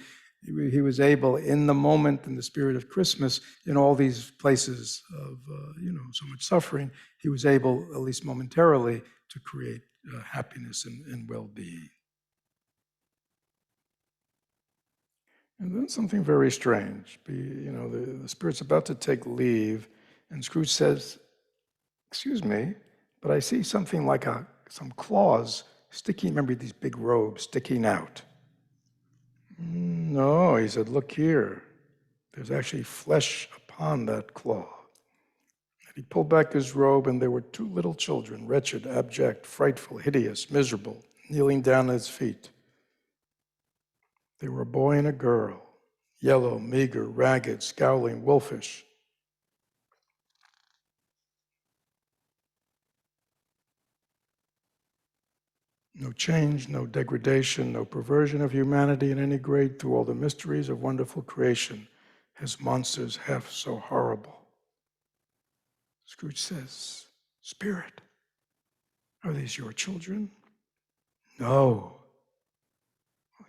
he was able, in the moment, in the spirit of Christmas, in all these places of, so much suffering, he was able, at least momentarily, to create happiness and well-being. And then something very strange. The Spirit's about to take leave, and Scrooge says, "Excuse me, but I see something like some claws sticking, remember these big robes sticking out." "No," he said, "look here. There's actually flesh upon that claw." And he pulled back his robe, and there were two little children, wretched, abject, frightful, hideous, miserable, kneeling down at his feet. They were a boy and a girl, yellow, meager, ragged, scowling, wolfish. No change, no degradation, no perversion of humanity in any grade through all the mysteries of wonderful creation. His monsters half so horrible. Scrooge says, "Spirit, are these your children?" "No."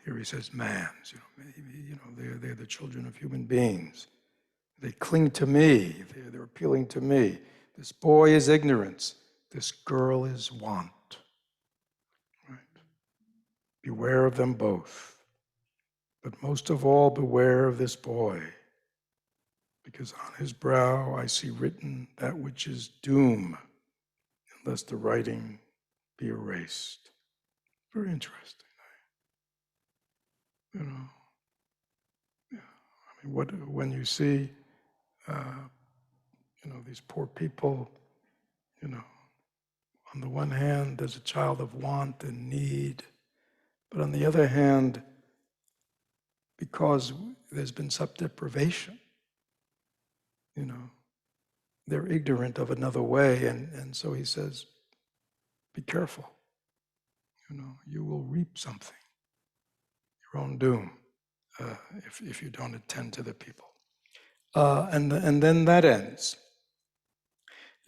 Here he says, "Man's." They're the children of human beings. They cling to me. They're appealing to me. This boy is ignorance. This girl is want. Right? Beware of them both. But most of all, beware of this boy, because on his brow I see written that which is doom, unless the writing be erased. Very interesting. When you see, these poor people, on the one hand, there's a child of want and need, but on the other hand, because there's been some deprivation, they're ignorant of another way, and so he says, be careful. You will reap something, your own doom, if you don't attend to the people. And then that ends.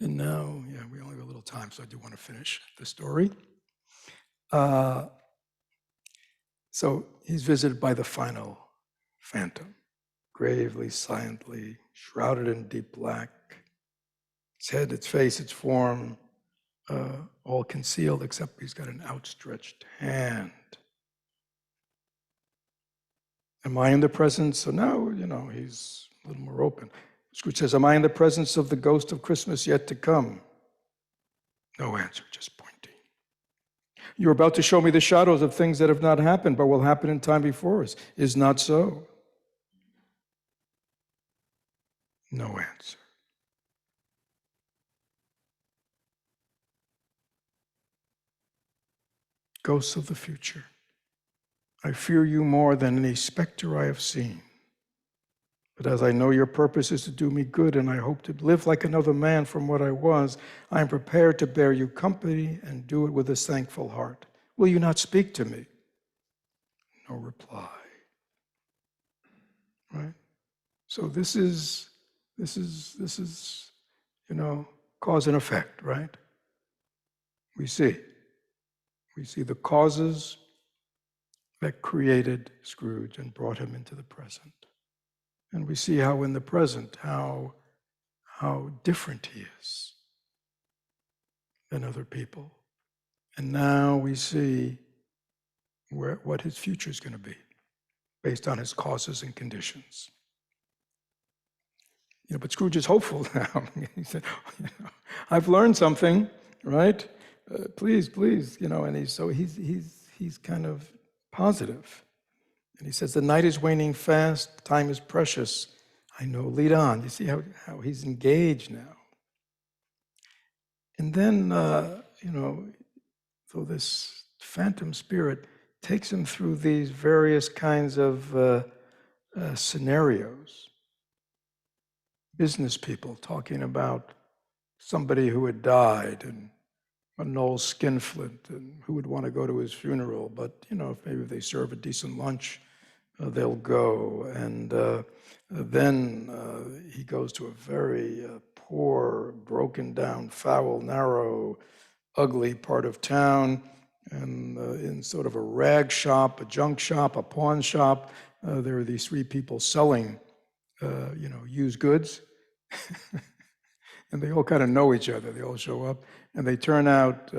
And now, we only have a little time, so I do want to finish the story. So he's visited by the final phantom, gravely, silently, shrouded in deep black. Its head, its face, its form, all concealed, except he's got an outstretched hand. Am I in the presence? So now, he's a little more open. Scrooge says, am I in the presence of the ghost of Christmas yet to come? No answer, just pointing. You're about to show me the shadows of things that have not happened, but will happen in time before us. Is not so? No answer. Ghosts of the future, I fear you more than any specter I have seen. But as I know your purpose is to do me good, and I hope to live like another man from what I was, I am prepared to bear you company and do it with a thankful heart. Will you not speak to me? No reply. Right? So this is cause and effect, right? We see the causes that created Scrooge and brought him into the present. And we see how in the present, how different he is than other people. And now we see what his future is going to be based on his causes and conditions. But Scrooge is hopeful now. He said, I've learned something, right? please, please, and he's kind of positive. And he says, the night is waning fast, time is precious. I know, lead on. You see how he's engaged now. And then, so this phantom spirit takes him through these various kinds of scenarios. Business people talking about somebody who had died and an old skinflint and who would want to go to his funeral, but if maybe they serve a decent lunch, they'll go. And then he goes to a very poor, broken down, foul, narrow, ugly part of town, and in sort of a rag shop, a junk shop, a pawn shop, there are these three people selling used goods. And they all kind of know each other. They all show up, and they turn out,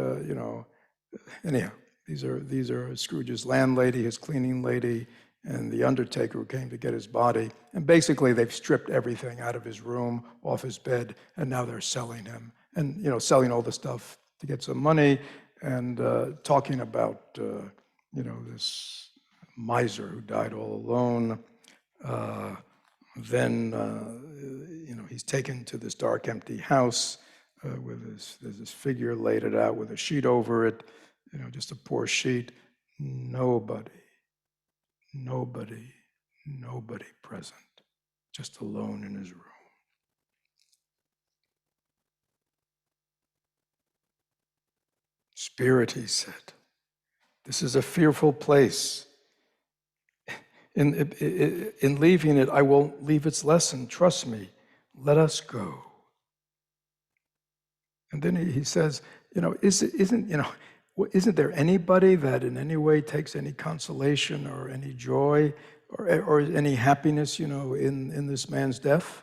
anyhow, these are Scrooge's landlady, his cleaning lady, and the undertaker who came to get his body. And basically, they've stripped everything out of his room, off his bed, and now they're selling him. And, selling all the stuff to get some money, and talking about, this miser who died all alone. Then, he's taken to this dark, empty house there's this figure laid it out with a sheet over it, just a poor sheet. Nobody present, just alone in his room. Spirit, he said, this is a fearful place. In leaving it, I will leave its lesson. Trust me. Let us go. And then he says, isn't there anybody that in any way takes any consolation or any joy or any happiness, in this man's death?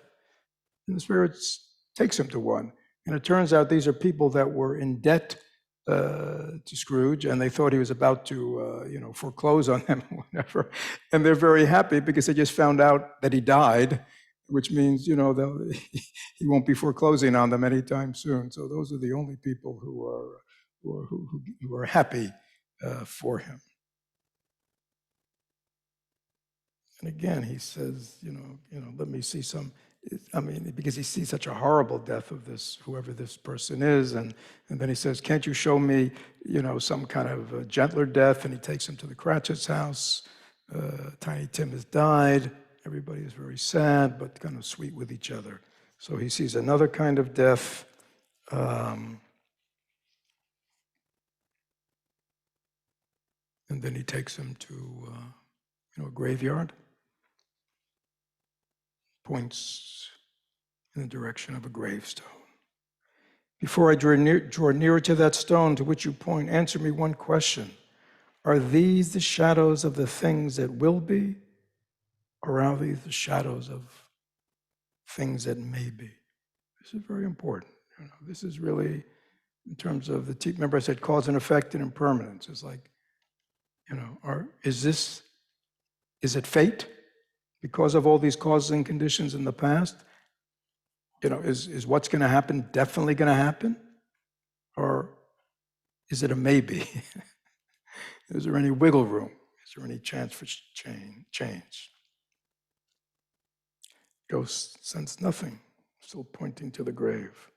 And the Spirit takes him to one. And it turns out these are people that were in debt to Scrooge, and they thought he was about to, foreclose on them or whatever. And they're very happy because they just found out that he died, which means, he won't be foreclosing on them anytime soon. So those are the only people who are happy for him. And again, he says, let me see some. Because he sees such a horrible death of this, whoever this person is, and then he says, can't you show me, some kind of a gentler death? And he takes him to the Cratchit's house. Tiny Tim has died. Everybody is very sad, but kind of sweet with each other. So he sees another kind of death. And then he takes him to, a graveyard. Points in the direction of a gravestone. Before I draw nearer to that stone to which you point, answer me one question. Are these the shadows of the things that will be, or are these the shadows of things that may be? This is very important. This is really, in terms of remember I said cause and effect and impermanence. It's like, is it fate? Because of all these causes and conditions in the past, is what's going to happen definitely going to happen? Or is it a maybe? Is there any wiggle room? Is there any chance for change? Ghost sense nothing, still pointing to the grave.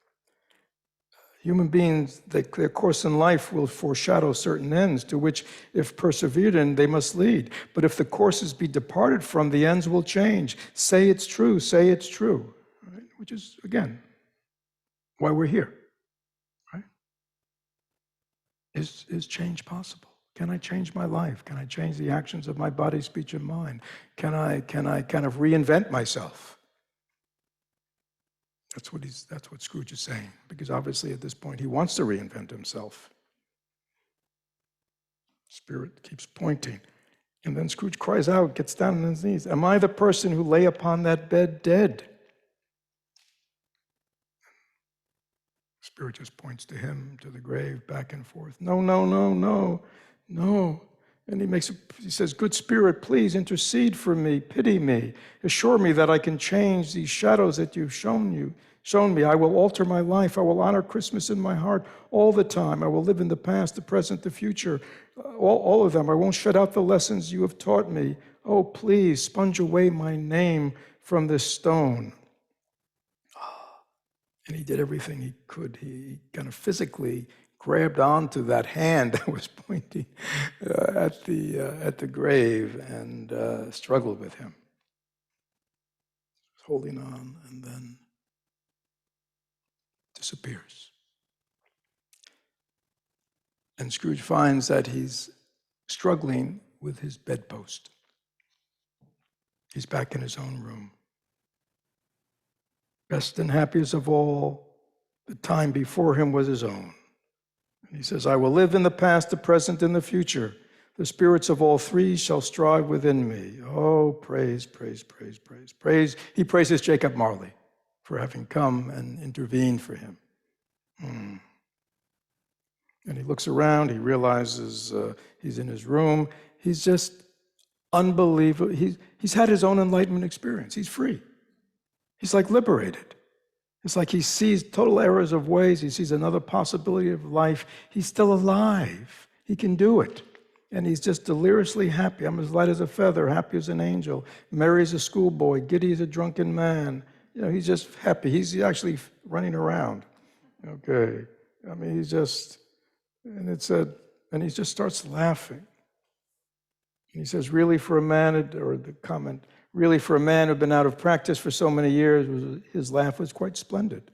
Human beings, their course in life will foreshadow certain ends to which, if persevered in, they must lead. But if the courses be departed from, the ends will change. Say it's true, say it's true. Right? Which is, again, why we're here. Right? Is change possible? Can I change my life? Can I change the actions of my body, speech, and mind? Can I kind of reinvent myself? That's what Scrooge is saying, because obviously at this point he wants to reinvent himself. Spirit keeps pointing. And then Scrooge cries out, gets down on his knees, am I the person who lay upon that bed dead? Spirit just points to him, to the grave, back and forth. No. And he says, good Spirit, please intercede for me, pity me, assure me that I can change these shadows that you've shown shown me. I will alter my life. I will honor Christmas in my heart all the time. I will live in the past, the present, the future, all of them. I won't shut out the lessons you have taught me. Oh, please, sponge away my name from this stone. And he did everything he could. He kind of physically grabbed onto that hand that was pointing at the grave and struggled with him, holding on, and then disappears. And Scrooge finds that he's struggling with his bedpost. He's back in his own room. Best and happiest of all, the time before him was his own. And he says, I will live in the past, the present, and the future. The spirits of all three shall strive within me. Oh, praise, praise, praise, praise, praise. He praises Jacob Marley for having come and intervened for him. And he looks around, he realizes he's in his room. He's just unbelievable. He's had his own enlightenment experience. He's free. He's like liberated. It's like he sees total errors of ways. He sees another possibility of life. He's still alive. He can do it. And he's just deliriously happy. I'm as light as a feather, happy as an angel, merry as a schoolboy, giddy as a drunken man. You know, he's just happy. He's actually running around. Okay. I mean, he's just, and it said, and he just starts laughing. And he says, really for a man, or the comment, really for a man who'd been out of practice for so many years, his laugh was quite splendid.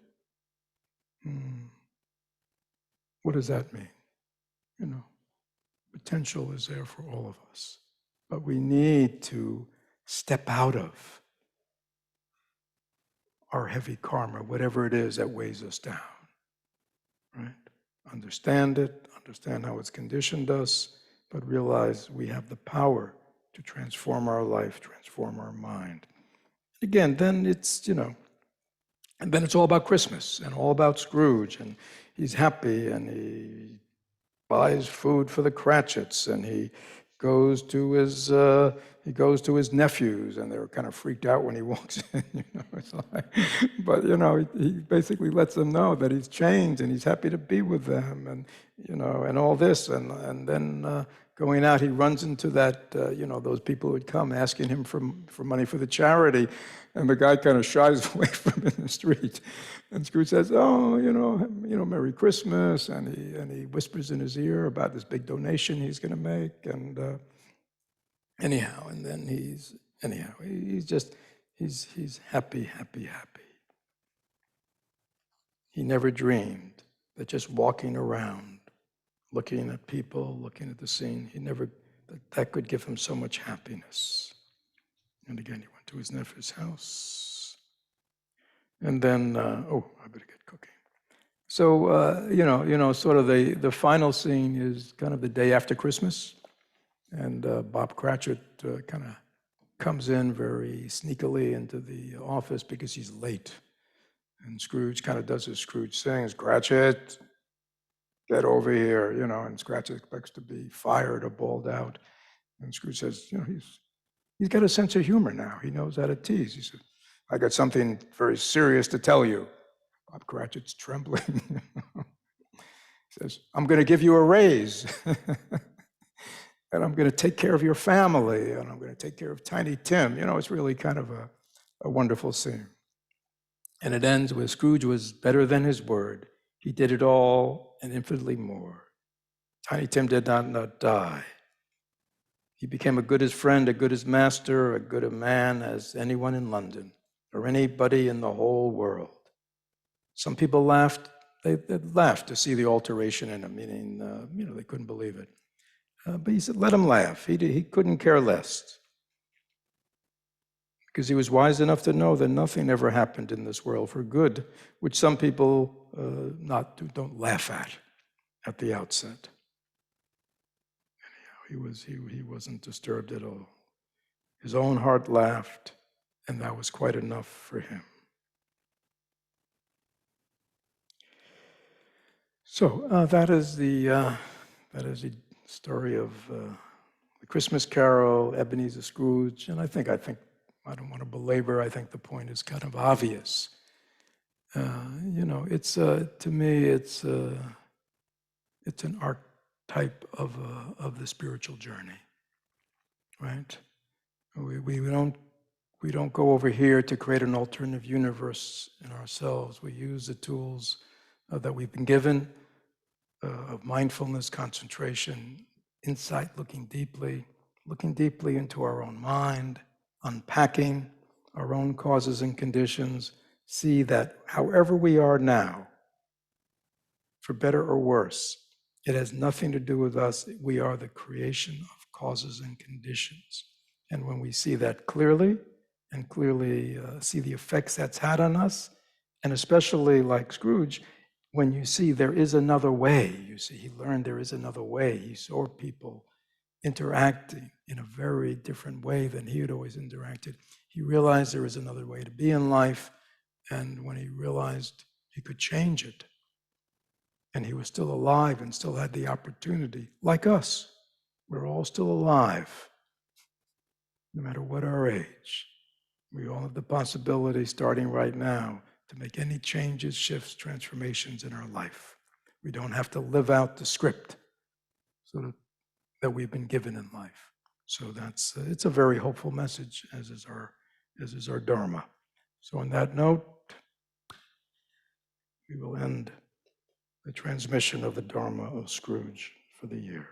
What does that mean? You know, potential is there for all of us. But we need to step out of our heavy karma, whatever it is that weighs us down, right? Understand it, understand how it's conditioned us, but realize we have the power to transform our life, transform our mind. Again, then it's, you know, and then it's all about Christmas and all about Scrooge, and he's happy and he buys food for the Cratchits, and he goes to his nephews, and they're kind of freaked out when he walks in. You know, it's like, but you know, he basically lets them know that he's changed and he's happy to be with them, and you know, and all this, and then going out, he runs into that you know, those people who would come asking him for money for the charity, and the guy kind of shies away from him in the street. And Scrooge says, "Oh, you know, Merry Christmas," and he whispers in his ear about this big donation he's going to make, and anyhow, and then he's happy, happy, happy. He never dreamed that just walking around, looking at people, looking at the scene, that could give him so much happiness. And again, he went to his nephew's house. And then, I better get cooking. So, you know, sort of the final scene is kind of the day after Christmas. And Bob Cratchit kind of comes in very sneakily into the office because he's late. And Scrooge kind of does his Scrooge things. Cratchit, get over here, you know, and Cratchit expects to be fired or bawled out. And Scrooge says, you know, he's got a sense of humor now. He knows how to tease. He said, I got something very serious to tell you. Bob Cratchit's trembling. He says, I'm going to give you a raise. And I'm going to take care of your family. And I'm going to take care of Tiny Tim. You know, it's really kind of a wonderful scene. And it ends with Scrooge was better than his word. He did it all and infinitely more. Tiny Tim did not die. He became a good as friend, a good as master, a good a man as anyone in London or anybody in the whole world. Some people laughed. They laughed to see the alteration in him, meaning, you know, they couldn't believe it. But he said, let him laugh. He couldn't care less. Because he was wise enough to know that nothing ever happened in this world for good, which some people don't laugh at the outset. Anyhow, he wasn't disturbed at all. His own heart laughed, and that was quite enough for him. So that is the story of the Christmas Carol, Ebenezer Scrooge, and I think I don't want to belabor. I think the point is kind of obvious. It's to me, it's an archetype of the spiritual journey, right? We don't go over here to create an alternative universe in ourselves. We use the tools that we've been given of mindfulness, concentration, insight, looking deeply into our own mind, unpacking our own causes and conditions, see that however we are now, for better or worse, it has nothing to do with us. We are the creation of causes and conditions. And when we see that clearly, and clearly see the effects that's had on us, and especially like Scrooge, when you see there is another way, you see, he learned there is another way. He saw people interacting in a very different way than he had always interacted. He realized there is another way to be in life, and when he realized he could change it, and he was still alive and still had the opportunity, like us, we're all still alive, no matter what our age. We all have the possibility, starting right now, to make any changes, shifts, transformations in our life. We don't have to live out the script that we've been given in life. So it's a very hopeful message, as is our Dharma. So on that note, we will end the transmission of the Dharma of Scrooge for the year.